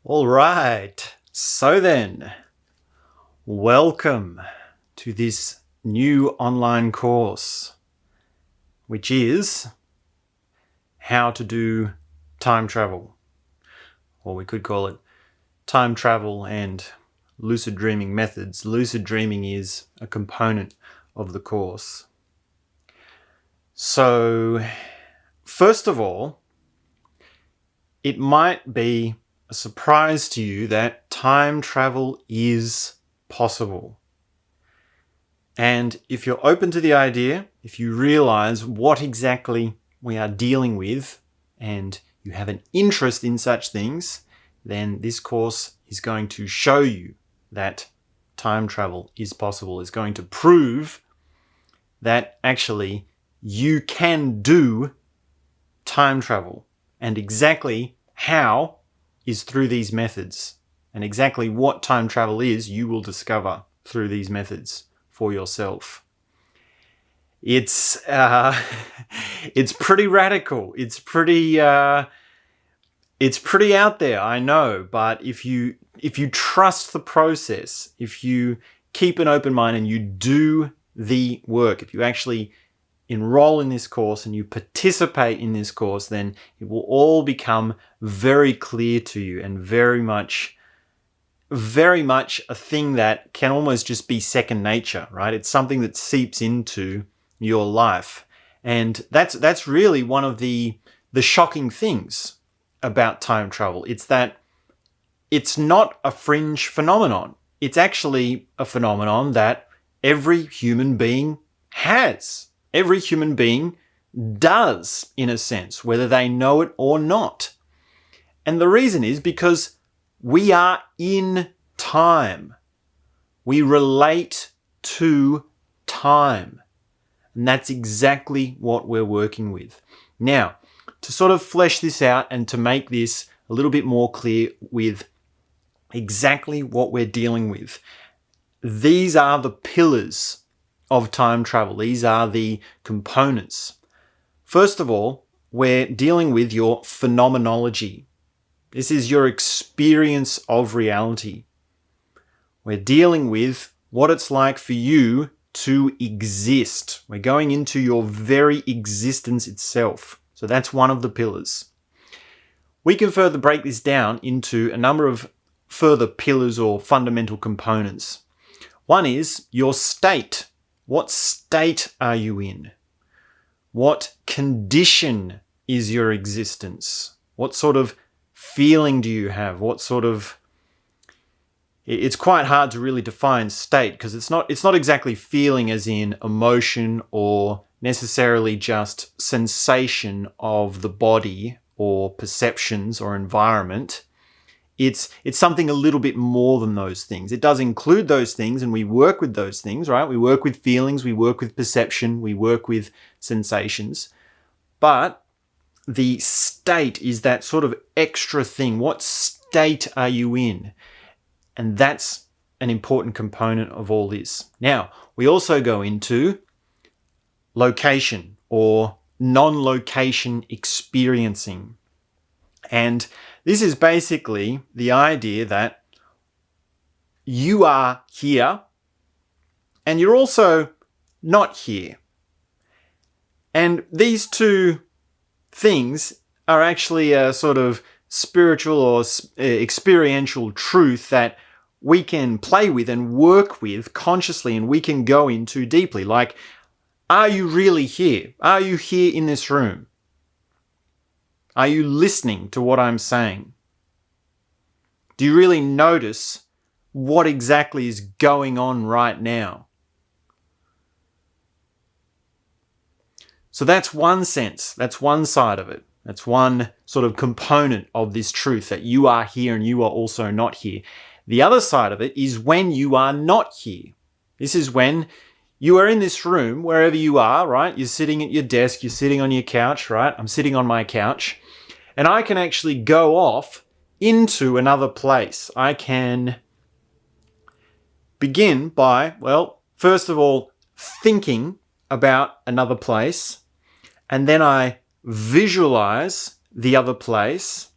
All right, so then, welcome to this new online course, which is how to do time travel, or we could call it time travel and lucid dreaming methods. Lucid dreaming is a component of the course. So, first of all, it might be a surprise to you that time travel is possible. And if you're open to the idea, if you realize what exactly we are dealing with, and you have an interest in such things, then this course is going to show you that time travel is possible. It's going to prove that actually you can do time travel, and exactly how is through these methods, and exactly what time travel is you will discover through these methods for yourself. It's pretty radical. It's pretty out there, I know, but if you trust the process, if you keep an open mind and you do the work, if you actually enroll in this course and you participate in this course, then it will all become very clear to you and very much a thing that can almost just be second nature, right? It's something that seeps into your life. And that's really one of the shocking things about time travel. It's that it's not a fringe phenomenon. It's actually a phenomenon that every human being has. Every human being does, in a sense, whether they know it or not. And the reason is because we are in time. We relate to time. And that's exactly what we're working with. Now, to sort of flesh this out and to make this a little bit more clear with exactly what we're dealing with, these are the pillars of time travel. These are the components. First of all, we're dealing with your phenomenology. This is your experience of reality. We're dealing with what it's like for you to exist. We're going into your very existence itself. So that's one of the pillars. We can further break this down into a number of further pillars or fundamental components. One is your state. What state are you in? What condition is your existence? What sort of feeling do you have? It's quite hard to really define state because it's not exactly feeling as in emotion or necessarily just sensation of the body or perceptions or environment. It's something a little bit more than those things. It does include those things, and we work with those things, right? We work with feelings, we work with perception, we work with sensations. But the state is that sort of extra thing. What state are you in? And that's an important component of all this. Now, we also go into location or non-location experiencing. And this is basically the idea that you are here and you're also not here. And these two things are actually a sort of spiritual or experiential truth that we can play with and work with consciously, and we can go into deeply. Like, are you really here? Are you here in this room? Are you listening to what I'm saying? Do you really notice what exactly is going on right now? So that's one sense. That's one side of it. That's one sort of component of this truth, that you are here and you are also not here. The other side of it is when you are not here. This is when you are in this room, wherever you are, right? You're sitting at your desk, you're sitting on your couch, right? I'm sitting on my couch. And I can actually go off into another place. I can begin by, well, first of all, thinking about another place. And then I visualize the other place.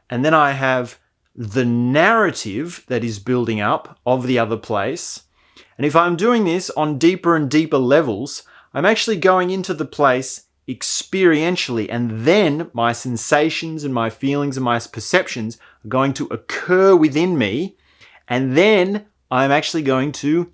And then I have the narrative that is building up of the other place. And if I'm doing this on deeper and deeper levels, I'm actually going into the place experientially, and then my sensations and my feelings and my perceptions are going to occur within me, and then I'm actually going to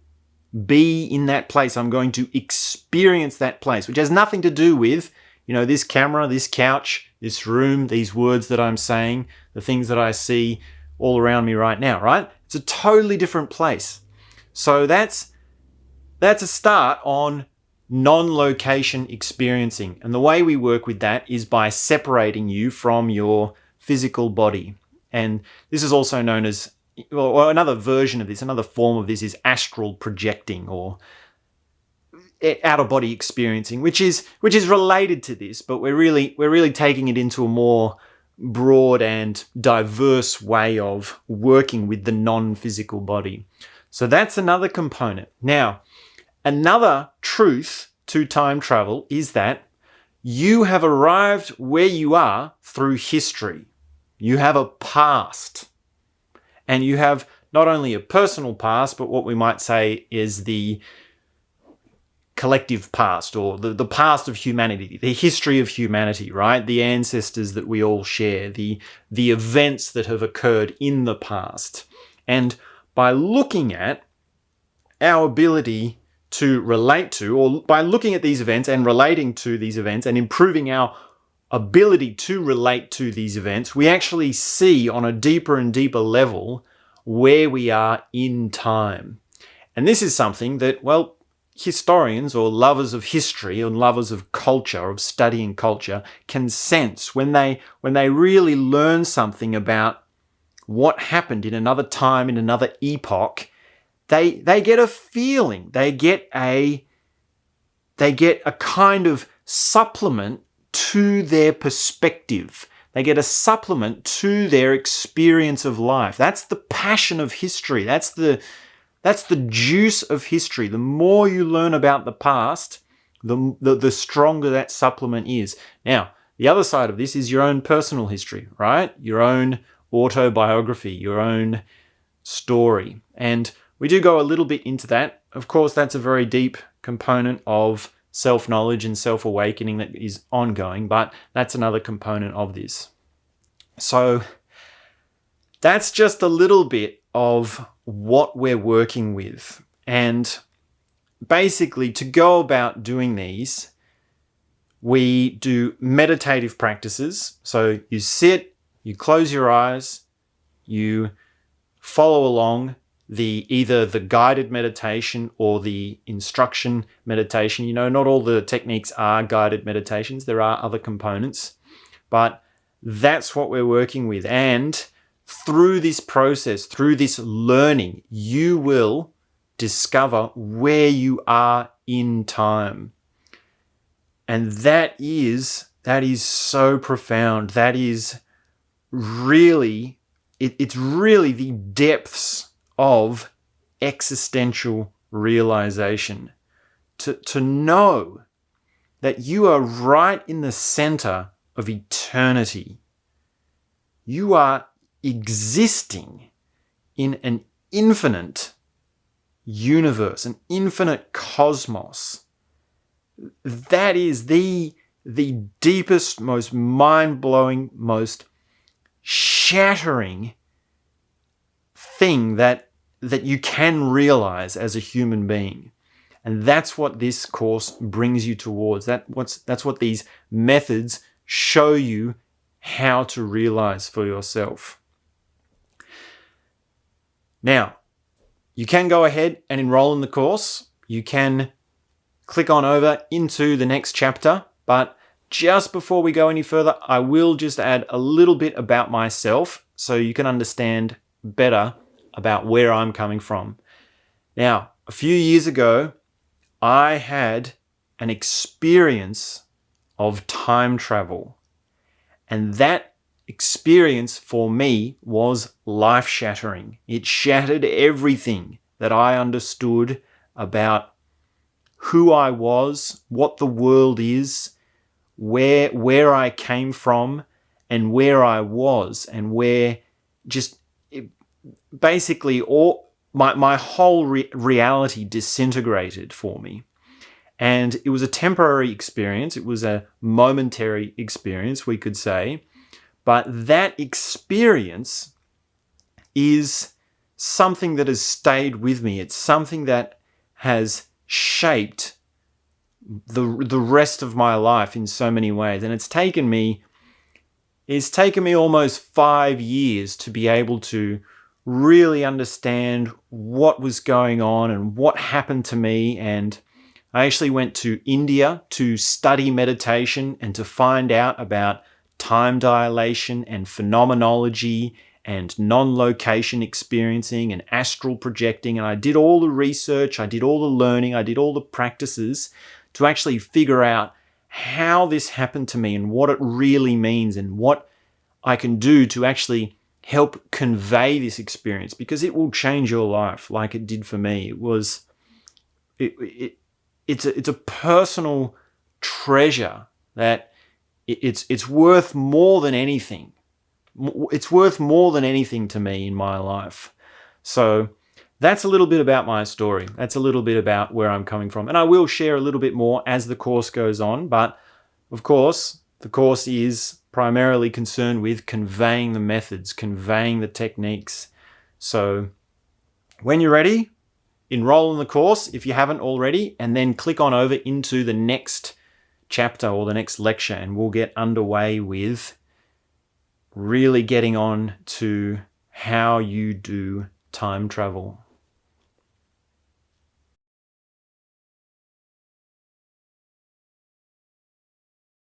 be in that place. I'm going to experience that place, which has nothing to do with, this camera, this couch, this room, these words that I'm saying, the things that I see all around me right now, right? It's a totally different place. So that's a start on non-location experiencing. And the way we work with that is by separating you from your physical body. And this is also known as, well, another version of this, another form of this is astral projecting or out-of-body experiencing, which is related to this, but we're really taking it into a more broad and diverse way of working with the non-physical body. So that's another component. Now, another truth to time travel is that you have arrived where you are through history. You have a past. And you have not only a personal past, but what we might say is the collective past, or the past of humanity, the history of humanity, right? The ancestors that we all share, the events that have occurred in the past. And by looking at our ability to relate to, or by looking at these events and relating to these events and improving our ability to relate to these events, we actually see on a deeper and deeper level where we are in time. And this is something that, well, historians or lovers of history or lovers of culture, of studying culture, can sense when they really learn something about what happened in another time, in another epoch. They get a feeling, they get a kind of supplement to their perspective. They get a supplement to their experience of life. That's the passion of history. That's the juice of history. The more you learn about the past, the stronger that supplement is. Now, the other side of this is your own personal history, right? Your own autobiography, your own story. And we do go a little bit into that. Of course, that's a very deep component of self-knowledge and self-awakening that is ongoing, but that's another component of this. So that's just a little bit of what we're working with. And basically, to go about doing these, we do meditative practices. So you sit, you close your eyes, you follow along either the guided meditation or the instruction meditation. Not all the techniques are guided meditations. There are other components, but that's what we're working with. And through this process, through this learning, you will discover where you are in time. And that is so profound. That is really, it's really the depths of existential realization. To know that you are right in the center of eternity. You are existing in an infinite universe, an infinite cosmos. That is the deepest, most mind-blowing, most shattering thing that you can realize as a human being. And that's what this course brings you towards. That's what these methods show you how to realize for yourself. Now, you can go ahead and enroll in the course. You can click on over into the next chapter, but just before we go any further, I will just add a little bit about myself so you can understand better about where I'm coming from. Now, a few years ago, I had an experience of time travel. And that experience for me was life-shattering. It shattered everything that I understood about who I was, what the world is, where I came from, and where I was, and where just basically all my whole reality disintegrated for me. And it was a temporary experience. It was a momentary experience, we could say. But that experience is something that has stayed with me. It's something that has shaped the rest of my life in so many ways. And it's taken me almost 5 years to be able to really understand what was going on and what happened to me. And I actually went to India to study meditation and to find out about time dilation and phenomenology and non-location experiencing and astral projecting. And I did all the research, I did all the learning, I did all the practices to actually figure out how this happened to me and what it really means and what I can do to actually help convey this experience, because it will change your life like it did for me. It's a personal treasure that it's worth more than anything. It's worth more than anything to me in my life. So that's a little bit about my story. That's a little bit about where I'm coming from. And I will share a little bit more as the course goes on. But of course, the course is primarily concerned with conveying the methods, conveying the techniques. So when you're ready, enroll in the course if you haven't already, and then click on over into the next chapter or the next lecture, and we'll get underway with really getting on to how you do time travel.